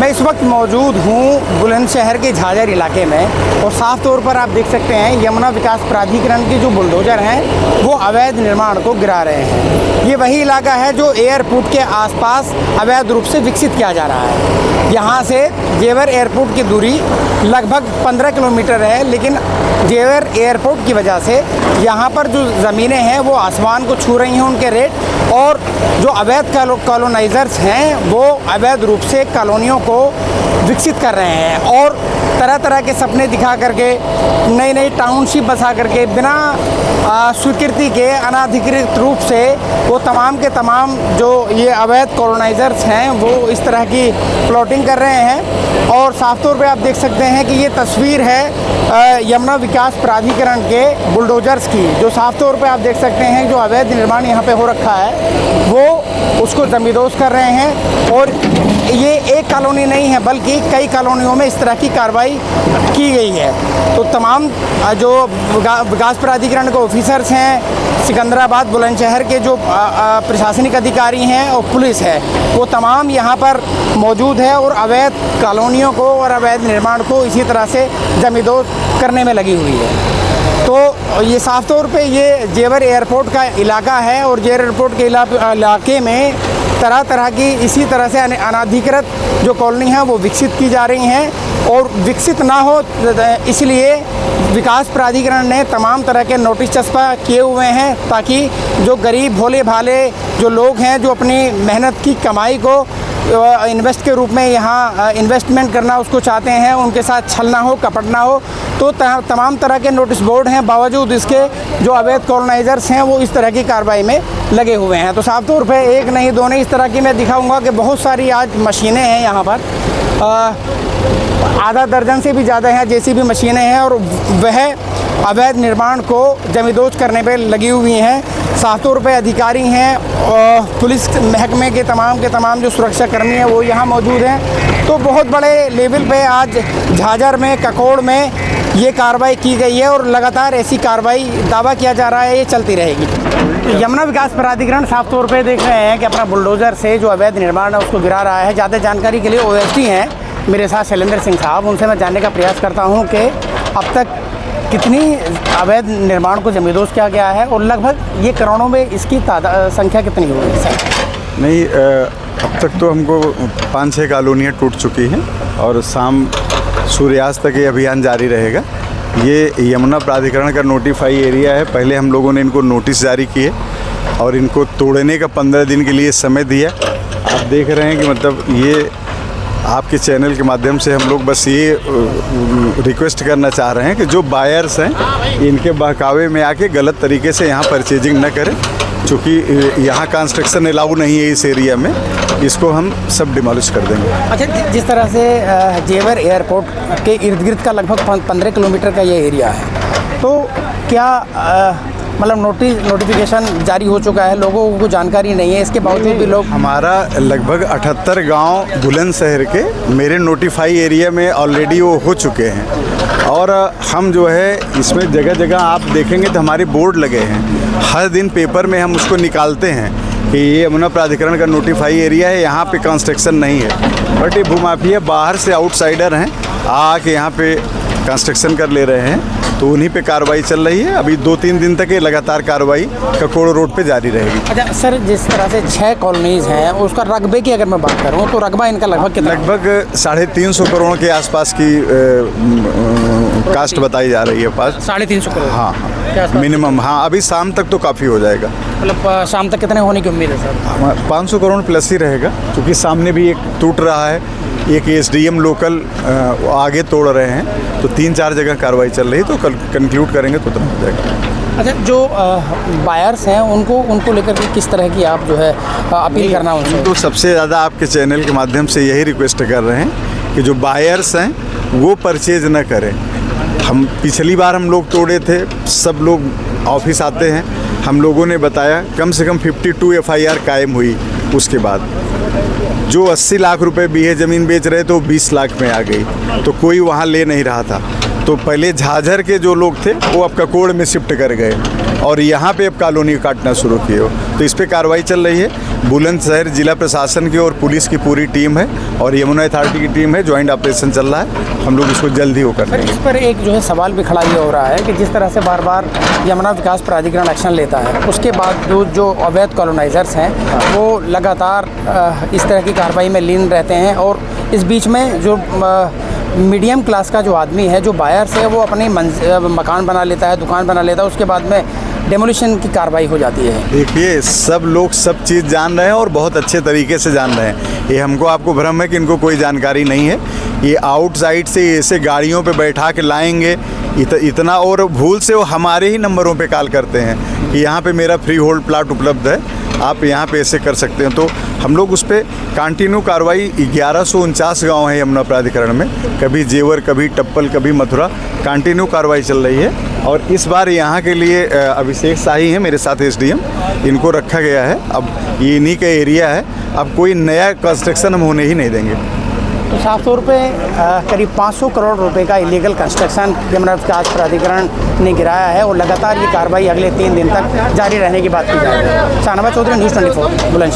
मैं इस वक्त मौजूद हूँ बुलंदशहर के झाझर इलाके में और साफ तौर पर आप देख सकते हैं यमुना विकास प्राधिकरण के जो बुलडोजर हैं वो अवैध निर्माण को गिरा रहे हैं। ये वही इलाका है जो एयरपोर्ट के आसपास अवैध रूप से विकसित किया जा रहा है। यहाँ से जेवर एयरपोर्ट की दूरी लगभग 15 किलोमीटर है, लेकिन जेवर एयरपोर्ट की वजह से यहाँ पर जो ज़मीनें हैं वो आसमान को छू रही हैं उनके रेट, और जो अवैध कॉलोनाइजर्स हैं वो अवैध रूप से कॉलोनियों को विकसित कर रहे हैं और तरह तरह के सपने दिखा करके नई नई टाउनशिप बसा करके बिना स्वीकृति के अनाधिकृत रूप से वो तमाम के तमाम जो ये अवैध कॉलोनाइजर्स हैं वो इस तरह की प्लॉटिंग कर रहे हैं। और साफ तौर पे आप देख सकते हैं कि ये तस्वीर है यमुना विकास प्राधिकरण के बुलडोजर्स की, जो साफ तौर पे आप देख सकते हैं जो अवैध निर्माण यहाँ पे हो रखा है वो उसको जमींदोज कर रहे हैं। और ये एक कॉलोनी नहीं है बल्कि कई कॉलोनियों में इस तरह की कार्रवाई की गई है। तो तमाम जो विकास प्राधिकरण के ऑफिसर्स हैं, सिकंदराबाद बुलंदशहर के जो प्रशासनिक अधिकारी हैं और पुलिस है, वो तमाम यहाँ पर मौजूद है और अवैध कॉलोनियों को और अवैध निर्माण को इसी तरह से जमींदोज करने में लगी हुई है। तो ये साफ तौर पे ये जेवर एयरपोर्ट का इलाका है और जेवर एयरपोर्ट के इलाके में तरह तरह की इसी तरह से अनाधिकृत जो कॉलोनी है वो विकसित की जा रही हैं, और विकसित ना हो इसलिए विकास प्राधिकरण ने तमाम तरह के नोटिस चस्पा किए हुए हैं ताकि जो गरीब भोले भाले जो लोग हैं जो अपनी मेहनत की कमाई को इन्वेस्ट के रूप में यहाँ इन्वेस्टमेंट करना उसको चाहते हैं, उनके साथ छल ना हो, कपट ना हो। तो तमाम तरह के नोटिस बोर्ड हैं, बावजूद इसके जो अवैध कॉलोनाइजर्स हैं वो इस तरह की कार्रवाई में लगे हुए हैं। तो साफ तौर पे एक नहीं दो नहीं इस तरह की मैं दिखाऊंगा कि बहुत सारी आज मशीनें हैं यहाँ पर, आधा दर्जन से भी ज़्यादा हैं जेसीबी मशीनें हैं और वह अवैध निर्माण को जमींदोज करने पे लगी हुई हैं। साफ तौर पे अधिकारी हैं और पुलिस महकमे के तमाम जो सुरक्षा कर्मी हैं वो यहाँ मौजूद हैं। तो बहुत बड़े लेवल पे आज झाझर में, ककोड़ में ये कार्रवाई की गई है और लगातार ऐसी कार्रवाई दावा किया जा रहा है ये चलती रहेगी। यमुना विकास प्राधिकरण साफ तौर पे देख रहे हैं कि अपना बुलडोज़र से जो अवैध निर्माण है उसको गिरा रहा है। ज़्यादा जानकारी के लिए ओएसडी हैं मेरे साथ शैलेंद्र सिंह साहब, उनसे मैं जानने का प्रयास करता हूँ कि अब तक कितनी अवैध निर्माण को जमींदोज किया गया है और लगभग ये करोड़ों में इसकी संख्या कितनी होगी सर? नहीं, अब तक तो हमको 5-6 कॉलोनियाँ टूट चुकी हैं और शाम सूर्यास्त तक ये अभियान जारी रहेगा। ये यमुना प्राधिकरण का नोटिफाई एरिया है। पहले हम लोगों ने इनको नोटिस जारी किए और इनको तोड़ने का 15 दिन के लिए समय दिया। आप देख रहे हैं कि मतलब ये आपके चैनल के माध्यम से हम लोग बस ये रिक्वेस्ट करना चाह रहे हैं कि जो बायर्स हैं इनके बहकावे में आके गलत तरीके से यहाँ परचेजिंग न करें, क्योंकि यहाँ कंस्ट्रक्शन अलाउ नहीं है इस एरिया में, इसको हम सब डिमोलिश कर देंगे। अच्छा, जिस तरह से जेवर एयरपोर्ट के इर्द गिर्द का लगभग 15 किलोमीटर का ये एरिया है, तो क्या मतलब नोटिफिकेशन जारी हो चुका है, लोगों को चांकारी नहीं है, इसके बावजूद भी लोग? हमारा लगभग 78 गांव बुलंदशहर के मेरे नोटिफाई एरिया में ऑलरेडी वो हो चुके हैं और हम जो है इसमें जगह जगह आप देखेंगे तो हमारे बोर्ड लगे हैं। हर दिन पेपर में हम उसको निकालते हैं कि ये यमुना प्राधिकरण का नोटिफाई एरिया है, यहाँ पे कंस्ट्रक्शन नहीं है। बट ये भूमाफिया बाहर से आउटसाइडर हैं, आके यहाँ पे कंस्ट्रक्शन कर ले रहे हैं, तो उन्हीं पे कार्रवाई चल रही है। अभी 2-3 दिन तक ये लगातार कार्रवाई ककोड़ रोड पे जारी रहेगी। अच्छा सर, जिस तरह से 6 कॉलोनीज़ हैं उसका रकबे की अगर मैं बात करूं तो रकबा इनका लगभग कितना? लगभग 350 करोड़ के आसपास की कास्ट बताई जा रही है। पास 350 करोड़? हाँ मिनिमम। हाँ, अभी शाम तक तो काफ़ी हो जाएगा। मतलब शाम तक कितने होने की उम्मीद है सर? 500 करोड़ प्लस ही रहेगा, क्योंकि सामने भी एक टूट रहा है, एक एसडीएम लोकल आगे तोड़ रहे हैं, तो 3-4 जगह कार्रवाई चल रही है, तो कल कंक्लूड करेंगे तो तुरंत हो जाएगा। अच्छा, जो बायर्स हैं उनको लेकर के किस तरह की आप जो है अपील करना उनसे? तो सबसे ज़्यादा आपके चैनल के माध्यम से यही रिक्वेस्ट कर रहे हैं कि जो बायर्स हैं वो परचेज न करें। हम पिछली बार हम लोग तोड़े थे, सब लोग ऑफिस आते हैं, हम लोगों ने बताया कम से कम 52 FIR कायम हुई। उसके बाद जो 80 लाख रुपए बीघे ज़मीन बेच रहे तो 20 लाख में आ गई, तो कोई वहाँ ले नहीं रहा था। तो पहले झाझर के जो लोग थे वो अब ककोड़ में शिफ्ट कर गए। और यहाँ पे अब कॉलोनी काटना शुरू किए हो, तो इस पर कार्रवाई चल रही है। बुलंदशहर जिला प्रशासन की और पुलिस की पूरी टीम है और यमुना अथॉरिटी की टीम है, ज्वाइंट ऑपरेशन चल रहा है। हम लोग इसको जल्द ही वो कर सर, इस पर एक जो है सवाल भी खड़ा ये हो रहा है कि जिस तरह से बार बार यमुना विकास प्राधिकरण एक्शन लेता है, उसके बाद जो अवैध कॉलोनाइजर्स हैं वो लगातार इस तरह की कार्रवाई में लीन रहते हैं और इस बीच में जो मीडियम क्लास का जो आदमी है, जो बायर्स है, वो अपने मकान बना लेता है, दुकान बना लेता है, उसके बाद में डेमोलिशन की कार्रवाई हो जाती है। देखिए, सब लोग सब चीज़ जान रहे हैं और बहुत अच्छे तरीके से जान रहे हैं। ये हमको आपको भ्रम है कि इनको कोई जानकारी नहीं है। ये आउटसाइड से ऐसे गाड़ियों पे बैठा के लाएंगे इतना, और भूल से वो हमारे ही नंबरों पे कॉल करते हैं कि यहाँ पे मेरा फ्री होल्ड प्लाट उपलब्ध है, आप यहाँ पे ऐसे कर सकते हैं। तो हम लोग उस पर कंटिन्यू कार्रवाई 1149 गांव है यमुना प्राधिकरण में, कभी जेवर, कभी टप्पल, कभी मथुरा, कंटिन्यू कार्रवाई चल रही है। और इस बार यहाँ के लिए अभिषेक शाही हैं मेरे साथ एसडीएम, इनको रखा गया है। अब ये इन्हीं का एरिया है, अब कोई नया कंस्ट्रक्शन हम होने ही नहीं देंगे। तो साफ तौर पे करीब 500 करोड़ रुपए का इलीगल कंस्ट्रक्शन यमुना विकास प्राधिकरण ने गिराया है और लगातार ये कार्रवाई अगले 3 दिन तक जारी रहने की बात की जा रही है। शाहनवाज चौधरी, न्यूज़ 24, बुलंदशहर।